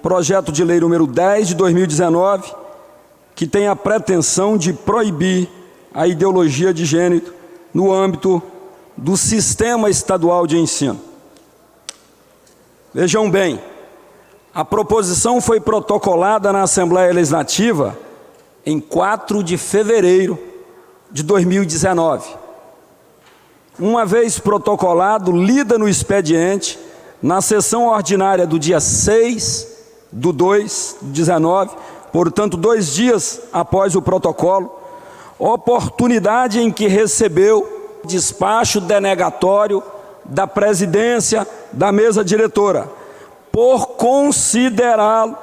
projeto de lei número 10 de 2019, que tem a pretensão de proibir a ideologia de gênero no âmbito do sistema estadual de ensino. Vejam bem, a proposição foi protocolada na Assembleia Legislativa em 4 de fevereiro de 2019. Uma vez protocolado, lida no expediente, na sessão ordinária do dia 6/2/19, portanto, 2 dias após o protocolo, oportunidade em que recebeu despacho denegatório da presidência da mesa diretora, por considerá-lo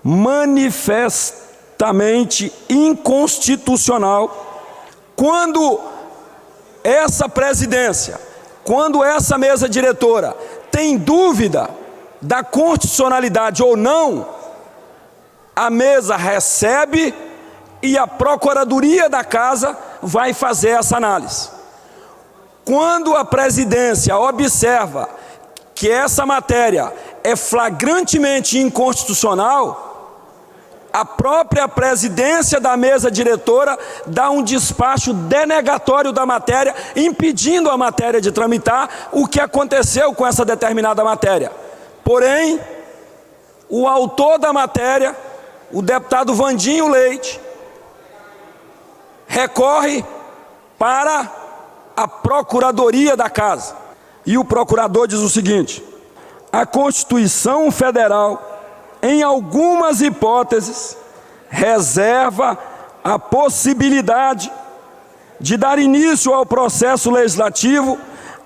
manifestamente inconstitucional, quando essa presidência, quando essa mesa diretora tem dúvida da constitucionalidade ou não, a mesa recebe e a Procuradoria da Casa vai fazer essa análise. Quando a presidência observa que essa matéria é flagrantemente inconstitucional, a própria presidência da mesa diretora dá um despacho denegatório da matéria, impedindo a matéria de tramitar, o que aconteceu com essa determinada matéria. Porém, o autor da matéria, o deputado Vandinho Leite, recorre para a Procuradoria da Casa. E o procurador diz o seguinte: a Constituição Federal, em algumas hipóteses, reserva a possibilidade de dar início ao processo legislativo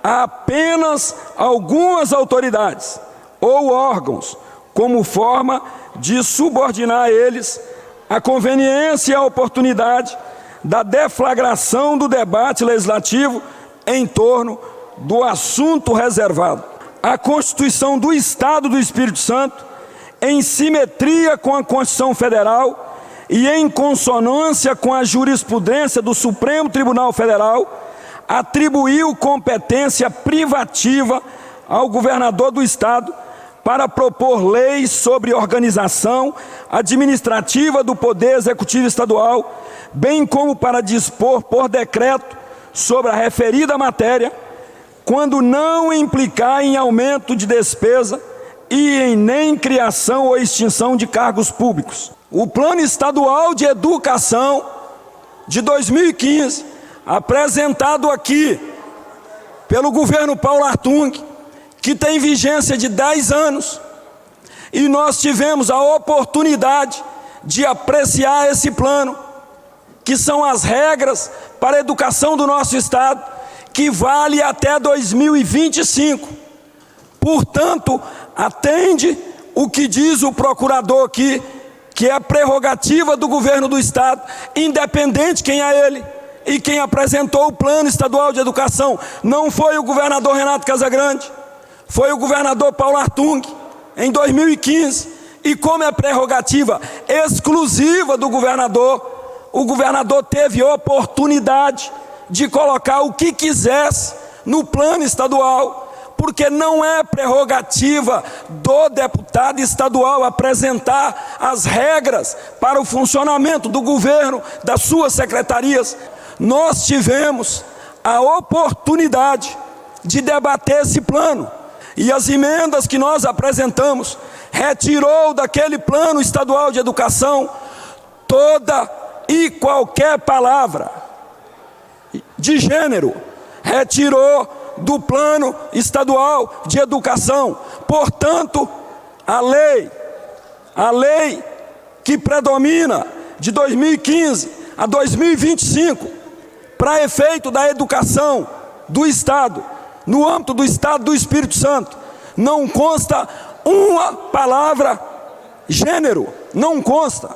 a apenas algumas autoridades ou órgãos, como forma de subordinar a eles a conveniência e a oportunidade da deflagração do debate legislativo em torno do assunto reservado. A Constituição do Estado do Espírito Santo, em simetria com a Constituição Federal e em consonância com a jurisprudência do Supremo Tribunal Federal, atribuiu competência privativa ao governador do Estado para propor leis sobre organização administrativa do Poder Executivo Estadual, bem como para dispor por decreto sobre a referida matéria, quando não implicar em aumento de despesa e em nem criação ou extinção de cargos públicos. O Plano Estadual de Educação de 2015, apresentado aqui pelo governo Paulo Artung, que tem vigência de 10 anos, e nós tivemos a oportunidade de apreciar esse plano, que são as regras para a educação do nosso Estado, que vale até 2025. Portanto, atende o que diz o procurador aqui, que é a prerrogativa do governo do Estado, independente quem é ele, e quem apresentou o Plano Estadual de Educação não foi o governador Renato Casagrande, foi o governador Paulo Artung, em 2015, e como é prerrogativa exclusiva do governador, o governador teve oportunidade de colocar o que quisesse no plano estadual, porque não é prerrogativa do deputado estadual apresentar as regras para o funcionamento do governo, das suas secretarias. Nós tivemos a oportunidade de debater esse plano, e as emendas que nós apresentamos retirou daquele Plano Estadual de Educação toda e qualquer palavra de gênero, retirou do Plano Estadual de Educação. Portanto, a lei que predomina de 2015 a 2025 para efeito da educação do Estado, no âmbito do Estado do Espírito Santo, não consta uma palavra gênero, não consta.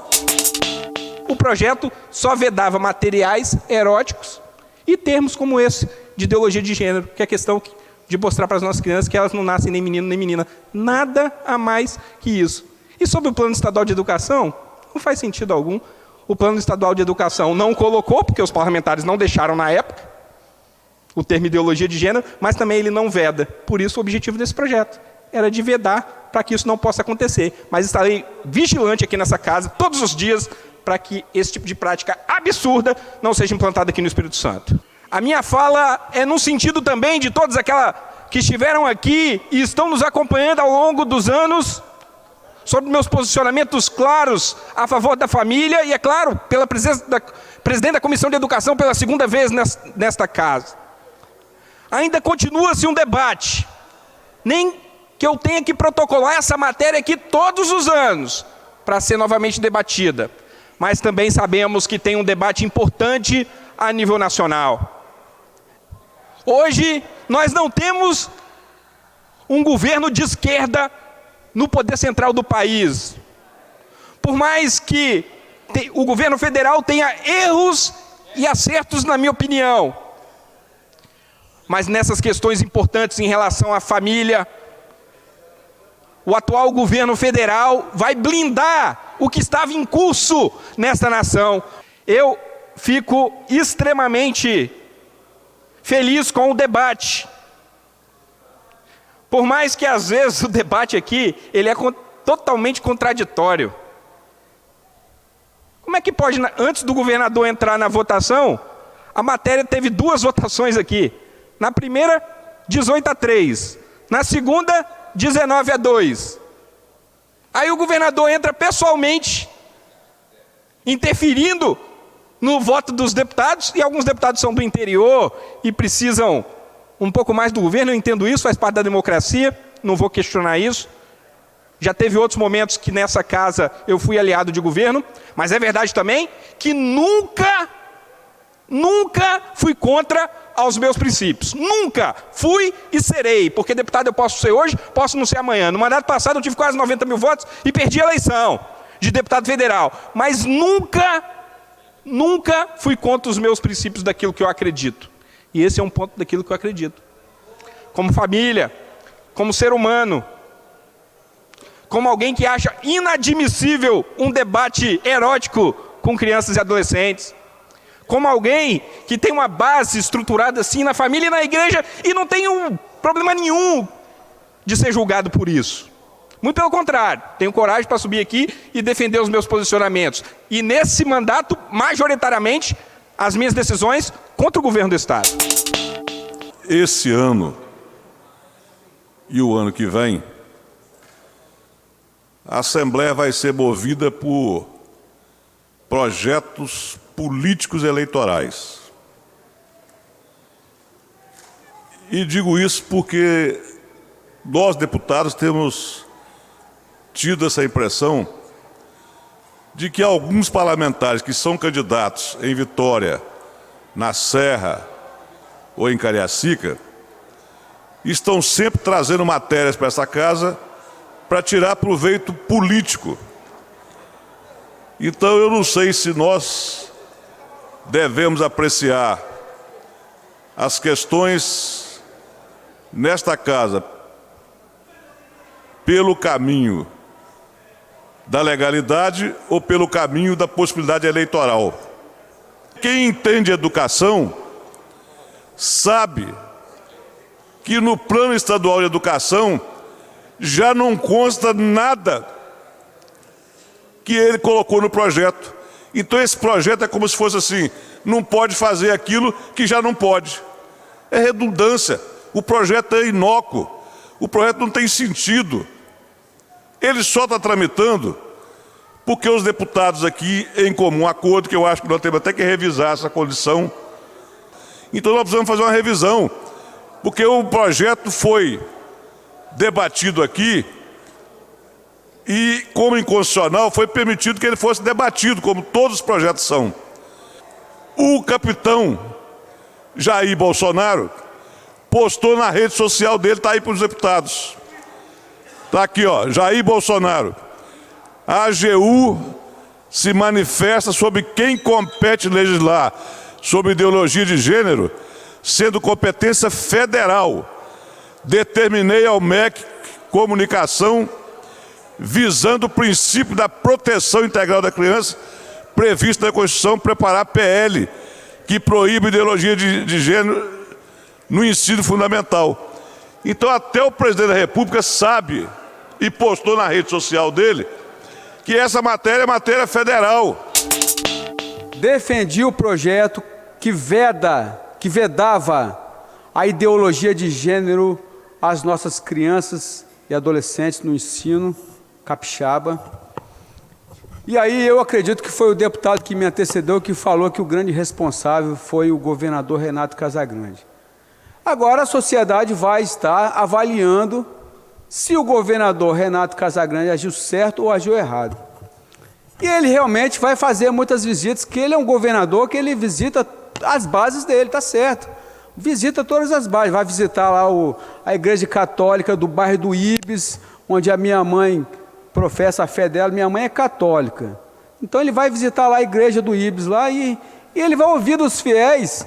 O projeto só vedava materiais eróticos e termos como esse, de ideologia de gênero, que é a questão de mostrar para as nossas crianças que elas não nascem nem menino nem menina. Nada a mais que isso. E sobre o Plano Estadual de Educação, não faz sentido algum. O Plano Estadual de Educação não colocou, porque os parlamentares não deixaram na época, o termo ideologia de gênero, mas também ele não veda. Por isso o objetivo desse projeto era de vedar para que isso não possa acontecer. Mas estarei vigilante aqui nessa casa, todos os dias, para que esse tipo de prática absurda não seja implantada aqui no Espírito Santo. A minha fala é no sentido também de todos aquelas que estiveram aqui e estão nos acompanhando ao longo dos anos, sobre meus posicionamentos claros a favor da família e, é claro, pela presença da presidente da Comissão de Educação pela segunda vez nesta casa. Ainda continua-se um debate, nem que eu tenha que protocolar essa matéria aqui todos os anos, para ser novamente debatida, mas também sabemos que tem um debate importante a nível nacional. Hoje, nós não temos um governo de esquerda no poder central do país. Por mais que o governo federal tenha erros e acertos, na minha opinião, mas nessas questões importantes em relação à família, o atual governo federal vai blindar o que estava em curso nesta nação. Eu fico extremamente feliz com o debate. Por mais que às vezes o debate aqui, ele é totalmente contraditório. Como é que pode, antes do governador entrar na votação, a matéria teve 2 votações aqui. Na primeira, 18-3. Na segunda, 19-2. Aí o governador entra pessoalmente, interferindo no voto dos deputados, e alguns deputados são do interior e precisam um pouco mais do governo, eu entendo isso, faz parte da democracia, não vou questionar isso. Já teve outros momentos que nessa casa eu fui aliado de governo, mas é verdade também que nunca fui contra aos meus princípios. Nunca fui e serei, porque deputado eu posso ser hoje, posso não ser amanhã. No mandato passado eu tive quase 90 mil votos e perdi a eleição de deputado federal, mas nunca fui contra os meus princípios daquilo que eu acredito. E esse é um ponto daquilo que eu acredito. Como família, como ser humano, como alguém que acha inadmissível um debate erótico com crianças e adolescentes, como alguém que tem uma base estruturada assim na família e na igreja e não tem problema nenhum de ser julgado por isso. Muito pelo contrário, tenho coragem para subir aqui e defender os meus posicionamentos. E nesse mandato, majoritariamente, as minhas decisões contra o governo do Estado. Esse ano e o ano que vem, a Assembleia vai ser movida por projetos políticos eleitorais. E digo isso porque nós, deputados, temos tido essa impressão de que alguns parlamentares que são candidatos em Vitória, na Serra ou em Cariacica, estão sempre trazendo matérias para essa casa para tirar proveito político. Então eu não sei se nós devemos apreciar as questões nesta casa pelo caminho da legalidade ou pelo caminho da possibilidade eleitoral. Quem entende educação sabe que no plano estadual de educação já não consta nada que ele colocou no projeto. Então esse projeto é como se fosse assim, não pode fazer aquilo que já não pode. É redundância, o projeto é inócuo, o projeto não tem sentido. Ele só está tramitando porque os deputados aqui, em comum acordo, que eu acho que nós temos até que revisar essa condição. Então nós precisamos fazer uma revisão, porque o projeto foi debatido aqui e, como inconstitucional, foi permitido que ele fosse debatido, como todos os projetos são. O capitão Jair Bolsonaro postou na rede social dele, está aí para os deputados. Está aqui, ó, Jair Bolsonaro. A AGU se manifesta sobre quem compete legislar sobre ideologia de gênero, sendo competência federal. Determinei ao MEC Comunicação, visando o princípio da proteção integral da criança, previsto na Constituição, preparar PL, que proíbe ideologia de gênero no ensino fundamental. Então até o presidente da República sabe, e postou na rede social dele, que essa matéria é matéria federal. Defendi o projeto que vedava a ideologia de gênero às nossas crianças e adolescentes no ensino capixaba. E aí eu acredito que foi o deputado que me antecedeu que falou que o grande responsável foi o governador Renato Casagrande. Agora a sociedade vai estar avaliando se o governador Renato Casagrande agiu certo ou agiu errado. E ele realmente vai fazer muitas visitas, que ele é um governador que ele visita as bases dele, está certo. Visita todas as bases, vai visitar lá a igreja católica do bairro do Ibis, onde a minha mãe professa a fé dela. Minha mãe é católica. Então ele vai visitar lá a igreja do Ibis lá e ele vai ouvir dos fiéis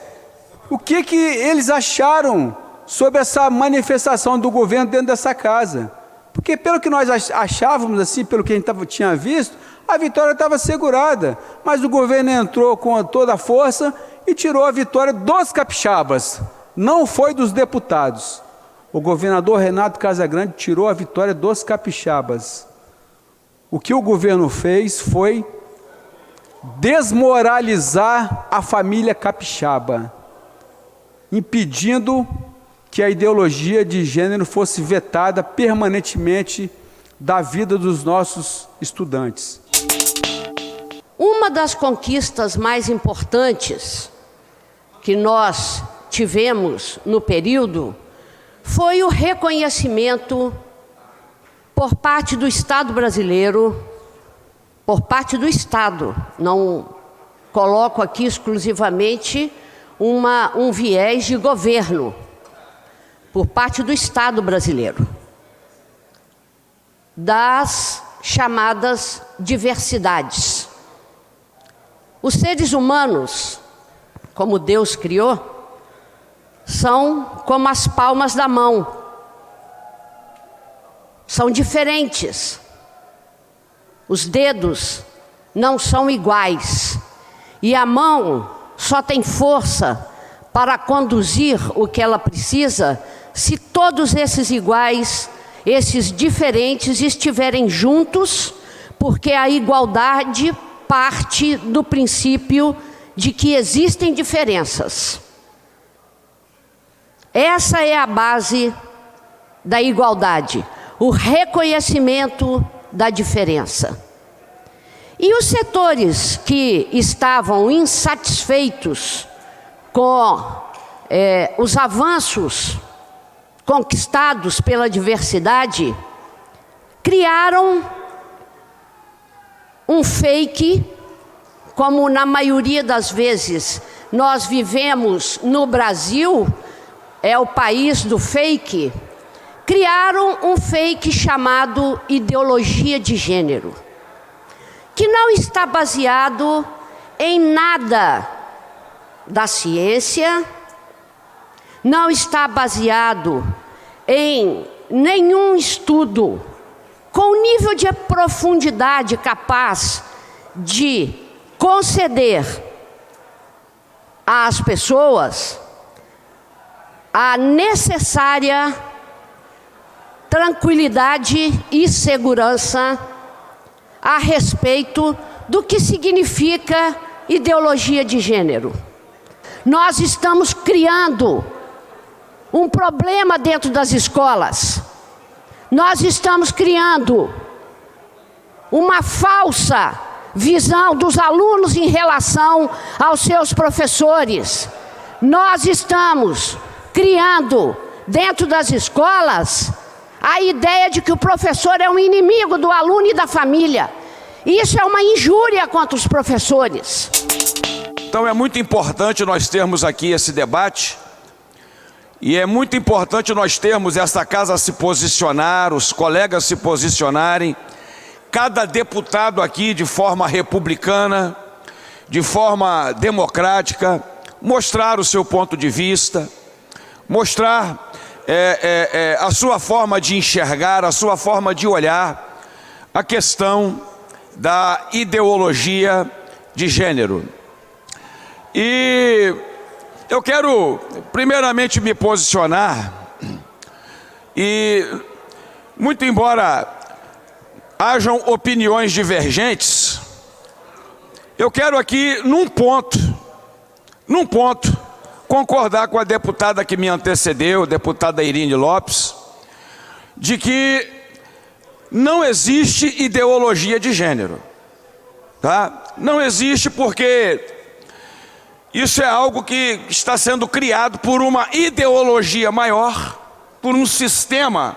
o que eles acharam sobre essa manifestação do governo dentro dessa casa. Porque pelo que nós achávamos, assim, pelo que a gente tinha visto, a vitória estava assegurada, mas o governo entrou com toda a força e tirou a vitória dos capixabas, não foi dos deputados. O governador Renato Casagrande tirou a vitória dos capixabas. O que o governo fez foi desmoralizar a família capixaba, impedindo que a ideologia de gênero fosse vetada permanentemente da vida dos nossos estudantes. Uma das conquistas mais importantes que nós tivemos no período foi o reconhecimento por parte do Estado brasileiro, por parte do Estado, não coloco aqui exclusivamente um viés de governo, por parte do Estado brasileiro, das chamadas diversidades. Os seres humanos, como Deus criou, são como as palmas da mão. São diferentes. Os dedos não são iguais. E a mão só tem força para conduzir o que ela precisa se todos esses iguais, esses diferentes estiverem juntos, porque a igualdade parte do princípio de que existem diferenças. Essa é a base da igualdade, o reconhecimento da diferença. E os setores que estavam insatisfeitos com os avanços conquistados pela diversidade, criaram um fake, como na maioria das vezes nós vivemos no Brasil, é o país do fake, criaram um fake chamado ideologia de gênero, que não está baseado em nada da ciência, não está baseado em nenhum estudo com nível de profundidade capaz de conceder às pessoas a necessária tranquilidade e segurança a respeito do que significa ideologia de gênero. Nós estamos criando um problema dentro das escolas. Nós estamos criando uma falsa visão dos alunos em relação aos seus professores. Nós estamos criando dentro das escolas a ideia de que o professor é um inimigo do aluno e da família. Isso é uma injúria contra os professores. Então é muito importante nós termos aqui esse debate, e é muito importante nós termos essa casa se posicionar, os colegas se posicionarem, cada deputado aqui de forma republicana, de forma democrática, mostrar o seu ponto de vista, mostrar a sua forma de enxergar, a sua forma de olhar a questão da ideologia de gênero. E eu quero primeiramente me posicionar E, muito embora hajam opiniões divergentes, eu quero aqui, num ponto, concordar com a deputada que me antecedeu, a deputada Irine Lopes, de que não existe ideologia de gênero, tá? Não existe, porque isso é algo que está sendo criado por uma ideologia maior, por um sistema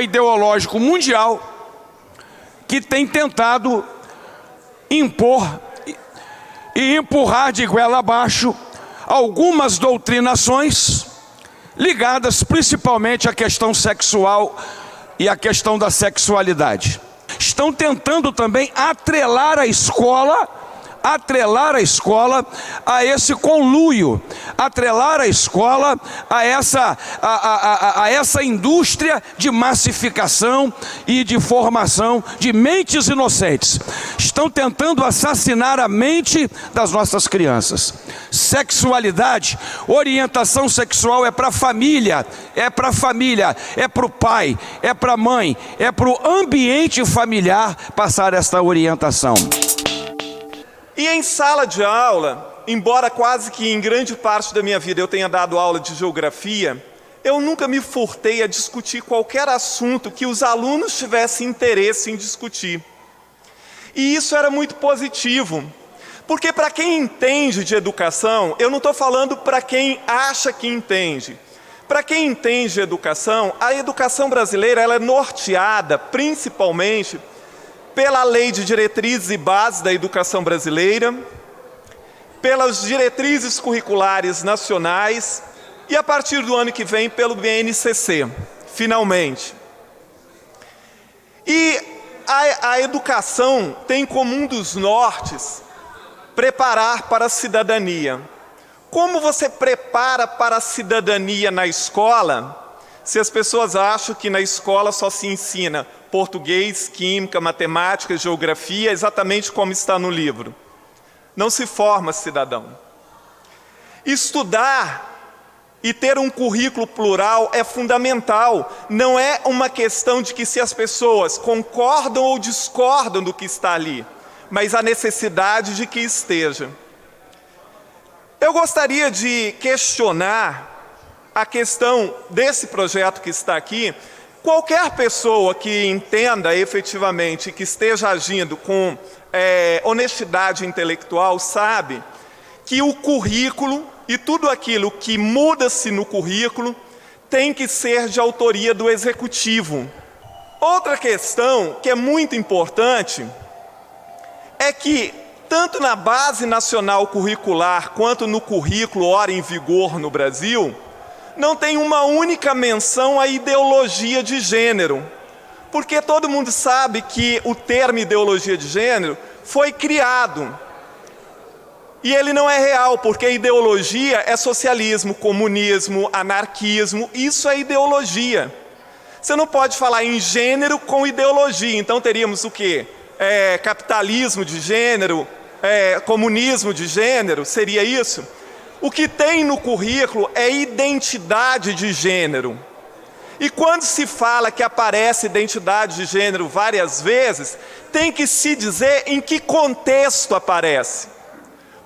ideológico mundial que tem tentado impor e empurrar de goela abaixo algumas doutrinações ligadas principalmente à questão sexual e à questão da sexualidade. Estão tentando também atrelar a escola a esse conluio, atrelar a escola a essa indústria de massificação e de formação de mentes inocentes. Estão tentando assassinar a mente das nossas crianças. Sexualidade, orientação sexual é para a família, é para o pai, é para a mãe, é para o ambiente familiar passar esta orientação. E em sala de aula, embora quase que em grande parte da minha vida eu tenha dado aula de geografia, eu nunca me furtei a discutir qualquer assunto que os alunos tivessem interesse em discutir. E isso era muito positivo, porque para quem entende de educação, eu não estou falando para quem acha que entende. Para quem entende de educação, a educação brasileira ela é norteada principalmente pela Lei de Diretrizes e Bases da Educação Brasileira, pelas diretrizes curriculares nacionais e, a partir do ano que vem, pelo BNCC, finalmente. E a educação tem como um dos nortes preparar para a cidadania. Como você prepara para a cidadania na escola, se as pessoas acham que na escola só se ensina português, química, matemática, geografia, exatamente como está no livro? Não se forma cidadão. Estudar e ter um currículo plural é fundamental. Não é uma questão de que se as pessoas concordam ou discordam do que está ali, mas a necessidade de que esteja. Eu gostaria de questionar a questão desse projeto que está aqui. Qualquer pessoa que entenda efetivamente, que esteja agindo com honestidade intelectual, sabe que o currículo e tudo aquilo que muda-se no currículo tem que ser de autoria do executivo. Outra questão que é muito importante é que, tanto na Base Nacional Curricular quanto no currículo ora em vigor no Brasil, não tem uma única menção à ideologia de gênero, porque todo mundo sabe que o termo ideologia de gênero foi criado, e ele não é real, porque ideologia é socialismo, comunismo, anarquismo, isso é ideologia. Você não pode falar em gênero com ideologia, então teríamos o quê? Capitalismo de gênero, comunismo de gênero, seria isso? O que tem no currículo é identidade de gênero. E quando se fala que aparece identidade de gênero várias vezes, tem que se dizer em que contexto aparece.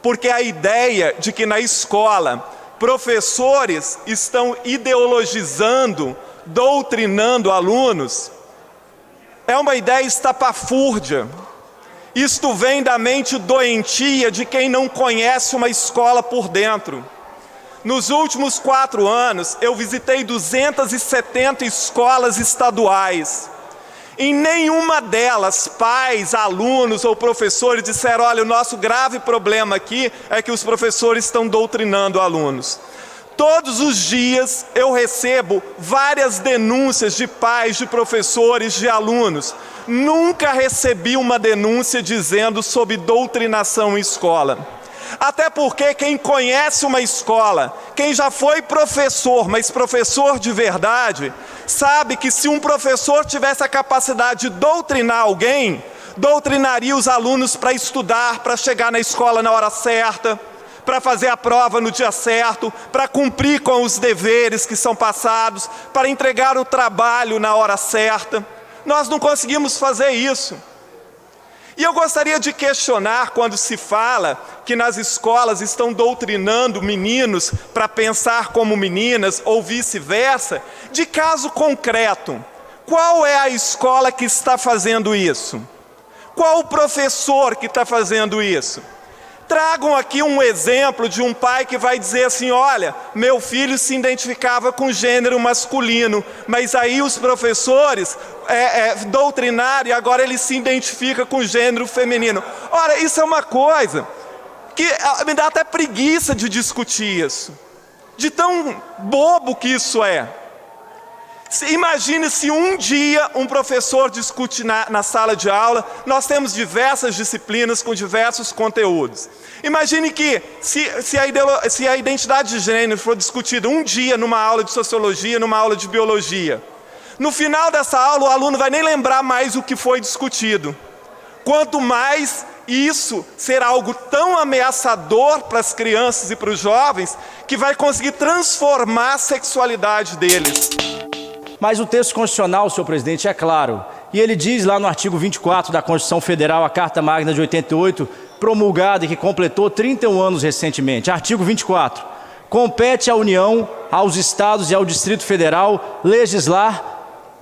Porque a ideia de que na escola professores estão ideologizando, doutrinando alunos, é uma ideia estapafúrdia. Isto vem da mente doentia de quem não conhece uma escola por dentro. Nos últimos 4 anos, eu visitei 270 escolas estaduais. Em nenhuma delas, pais, alunos ou professores disseram: olha, o nosso grave problema aqui é que os professores estão doutrinando alunos. Todos os dias eu recebo várias denúncias de pais, de professores, de alunos. Nunca recebi uma denúncia dizendo sobre doutrinação em escola. Até porque quem conhece uma escola, quem já foi professor, mas professor de verdade, sabe que se um professor tivesse a capacidade de doutrinar alguém, doutrinaria os alunos para estudar, para chegar na escola na hora certa, para fazer a prova no dia certo, para cumprir com os deveres que são passados, para entregar o trabalho na hora certa. Nós não conseguimos fazer isso. E eu gostaria de questionar quando se fala que nas escolas estão doutrinando meninos para pensar como meninas ou vice-versa, de caso concreto. Qual é a escola que está fazendo isso? Qual o professor que está fazendo isso? Tragam aqui um exemplo de um pai que vai dizer assim, olha, meu filho se identificava com gênero masculino, mas aí os professores doutrinaram e agora ele se identifica com gênero feminino. Ora, isso é uma coisa que me dá até preguiça de discutir isso, de tão bobo que isso é. Imagine se um dia um professor discute na sala de aula, nós temos diversas disciplinas com diversos conteúdos. Imagine que se a identidade de gênero for discutida um dia numa aula de sociologia, numa aula de biologia, no final dessa aula o aluno vai nem lembrar mais o que foi discutido. Quanto mais isso ser algo tão ameaçador para as crianças e para os jovens, que vai conseguir transformar a sexualidade deles. Mas o texto constitucional, senhor presidente, é claro. E ele diz lá no artigo 24 da Constituição Federal, a Carta Magna de 88, promulgada e que completou 31 anos recentemente. Artigo 24. Compete à União, aos Estados e ao Distrito Federal legislar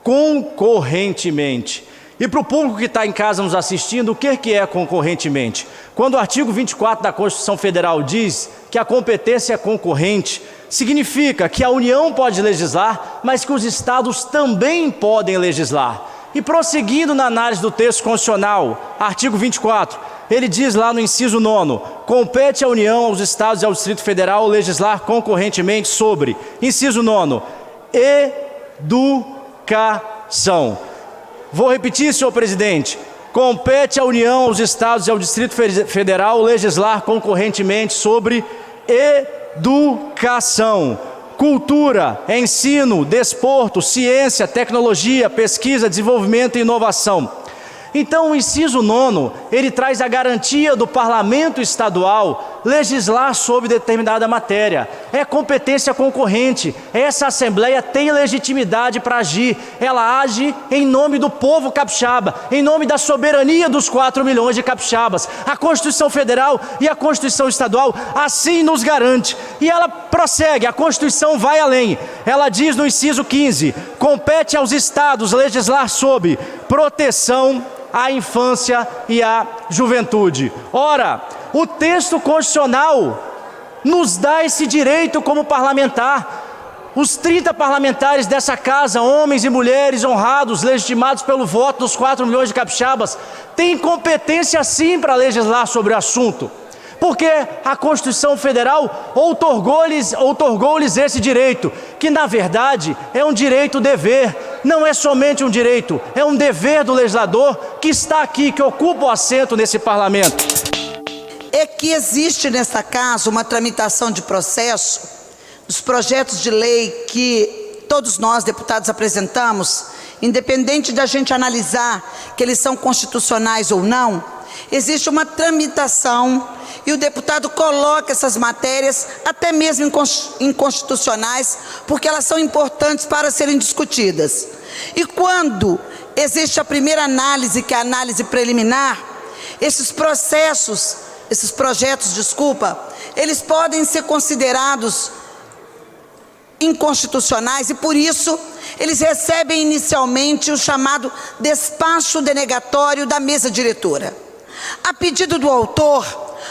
concorrentemente. E para o público que está em casa nos assistindo, o que é concorrentemente? Quando o artigo 24 da Constituição Federal diz que a competência é concorrente, significa que a União pode legislar, mas que os Estados também podem legislar. E prosseguindo na análise do texto constitucional, artigo 24, ele diz lá no inciso 9, compete à União, aos Estados e ao Distrito Federal legislar concorrentemente sobre, inciso 9, educação. Vou repetir, senhor presidente. Compete à União, aos Estados e ao Distrito Federal legislar concorrentemente sobre educação, cultura, ensino, desporto, ciência, tecnologia, pesquisa, desenvolvimento e inovação. Então, o inciso 9, ele traz a garantia do parlamento estadual legislar sobre determinada matéria. É competência concorrente. Essa Assembleia tem legitimidade para agir. Ela age em nome do povo capixaba, em nome da soberania dos 4 milhões de capixabas. A Constituição Federal e a Constituição Estadual assim nos garante. E ela prossegue, a Constituição vai além. Ela diz no inciso 15, compete aos estados legislar sobre proteção à infância e à juventude. Ora, o texto constitucional nos dá esse direito como parlamentar. Os 30 parlamentares dessa casa, homens e mulheres honrados, legitimados pelo voto dos 4 milhões de capixabas, têm competência sim para legislar sobre o assunto. Porque a Constituição Federal outorgou-lhes esse direito, que na verdade é um direito-dever, não é somente um direito, é um dever do legislador que está aqui, que ocupa o assento nesse parlamento. É que existe nessa casa uma tramitação de processo, os projetos de lei que todos nós deputados apresentamos, independente da gente analisar que eles são constitucionais ou não, existe uma tramitação e o deputado coloca essas matérias até mesmo inconstitucionais, porque elas são importantes para serem discutidas. E quando existe a primeira análise, que é a análise preliminar, esses projetos, eles podem ser considerados inconstitucionais e por isso eles recebem inicialmente o chamado despacho denegatório da mesa diretora. A pedido do autor,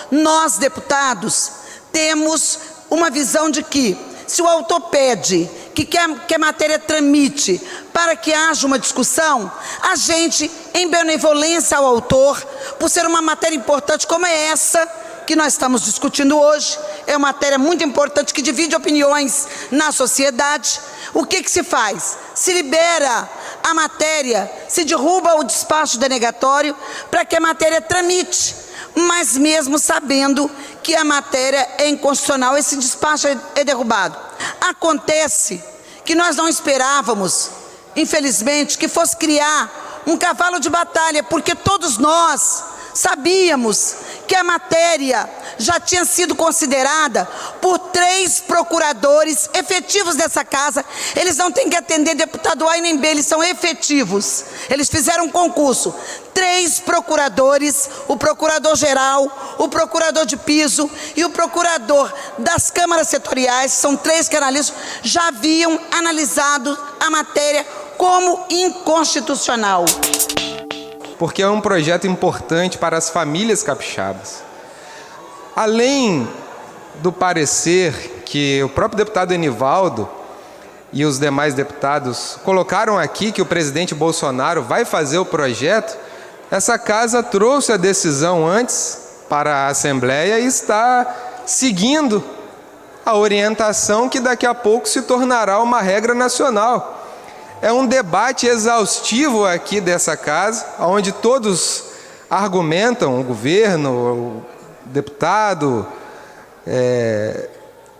nós, deputados, temos uma visão de que, se o autor pede que a matéria tramite para que haja uma discussão, a gente, em benevolência ao autor, por ser uma matéria importante como é essa que nós estamos discutindo hoje, é uma matéria muito importante que divide opiniões na sociedade, o que se faz? Se libera a matéria, se derruba o despacho denegatório para que a matéria tramite, mas mesmo sabendo que a matéria é inconstitucional, esse despacho é derrubado. Acontece que nós não esperávamos, infelizmente, que fosse criar um cavalo de batalha, porque todos nós sabíamos que a matéria já tinha sido considerada por 3 procuradores efetivos dessa casa. Eles não têm que atender deputado A e nem B, eles são efetivos. Eles fizeram um concurso. 3 procuradores, o procurador-geral, o procurador de piso e o procurador das câmaras setoriais, são 3 que analisam, já haviam analisado a matéria como inconstitucional. Porque é um projeto importante para as famílias capixabas. Além do parecer que o próprio deputado Enivaldo e os demais deputados colocaram aqui que o presidente Bolsonaro vai fazer o projeto, essa casa trouxe a decisão antes para a Assembleia e está seguindo a orientação que daqui a pouco se tornará uma regra nacional. É um debate exaustivo aqui dessa casa, onde todos argumentam, o governo, o deputado,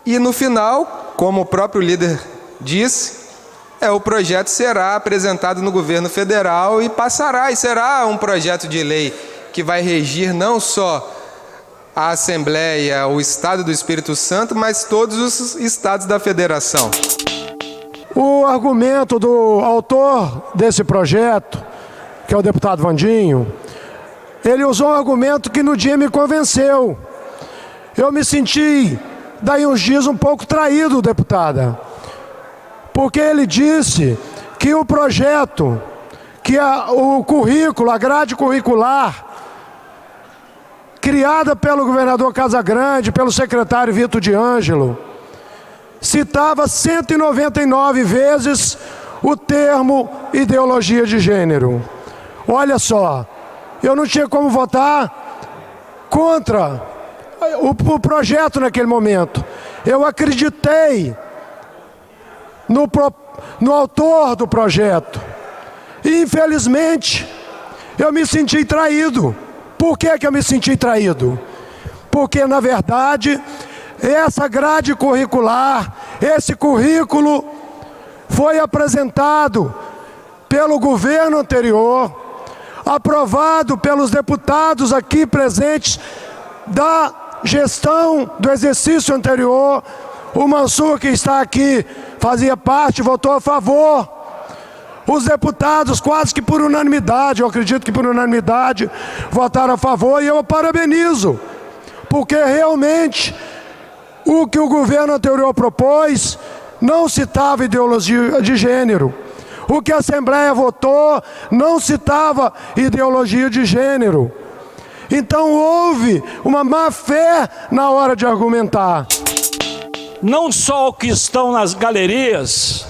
e no final, como o próprio líder disse, o projeto será apresentado no governo federal e passará, e será um projeto de lei que vai regir não só a Assembleia, o Estado do Espírito Santo, mas todos os estados da federação. O argumento do autor desse projeto, que é o deputado Vandinho, ele usou um argumento que no dia me convenceu. Eu me senti, daí uns dias, um pouco traído, deputada, porque ele disse que o projeto, que o currículo, a grade curricular, criada pelo governador Casagrande, pelo secretário Vitor de Ângelo, citava 199 vezes o termo ideologia de gênero. Olha só, eu não tinha como votar contra o projeto naquele momento. Eu acreditei no autor do projeto. E, infelizmente, eu me senti traído. Por que eu me senti traído? Porque, na verdade, essa grade curricular, esse currículo foi apresentado pelo governo anterior, aprovado pelos deputados aqui presentes da gestão do exercício anterior. O Mansur, que está aqui, fazia parte, votou a favor. Os deputados, quase que por unanimidade, eu acredito que por unanimidade, votaram a favor, e eu parabenizo, porque realmente o que o governo anterior propôs não citava ideologia de gênero. O que a Assembleia votou não citava ideologia de gênero. Então houve uma má fé na hora de argumentar. Não só o que estão nas galerias,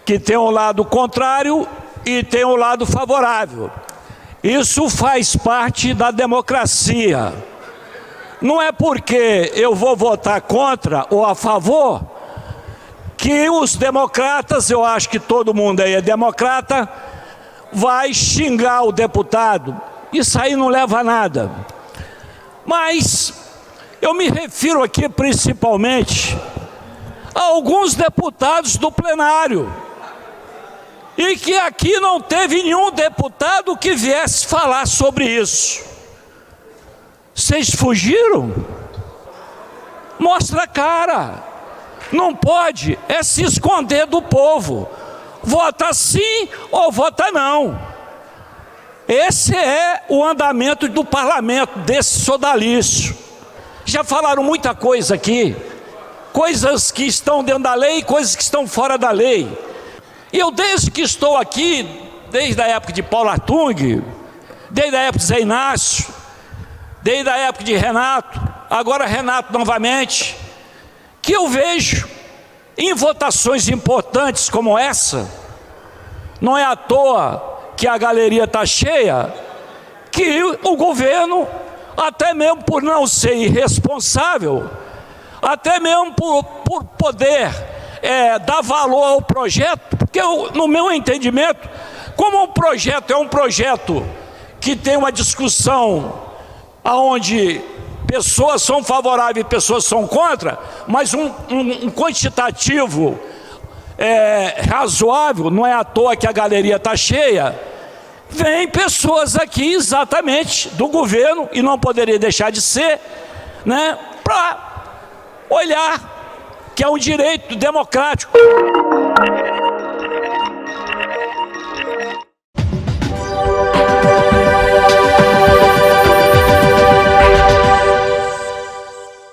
que tem o lado contrário e tem o lado favorável. Isso faz parte da democracia. Não é porque eu vou votar contra ou a favor que os democratas, eu acho que todo mundo aí é democrata, vai xingar o deputado. Isso aí não leva a nada. Mas eu me refiro aqui principalmente a alguns deputados do plenário, e que aqui não teve nenhum deputado que viesse falar sobre isso. Vocês fugiram? Mostra a cara. Não pode se esconder do povo. Vota sim ou vota não. Esse é o andamento do parlamento, desse sodalício. Já falaram muita coisa aqui, coisas que estão dentro da lei, coisas que estão fora da lei. E eu, desde que estou aqui, desde a época de Paulo Artung, desde a época de Zé Inácio, desde a época de Renato, agora Renato novamente, que eu vejo em votações importantes como essa, não é à toa que a galeria está cheia, que o governo, até mesmo por não ser irresponsável, até mesmo por poder dar valor ao projeto, porque no meu entendimento, como um projeto é um projeto que tem uma discussão onde pessoas são favoráveis e pessoas são contra, mas um quantitativo razoável, não é à toa que a galeria está cheia. vêm pessoas aqui exatamente do governo, e não poderia deixar de ser, né, para olhar que é um direito democrático.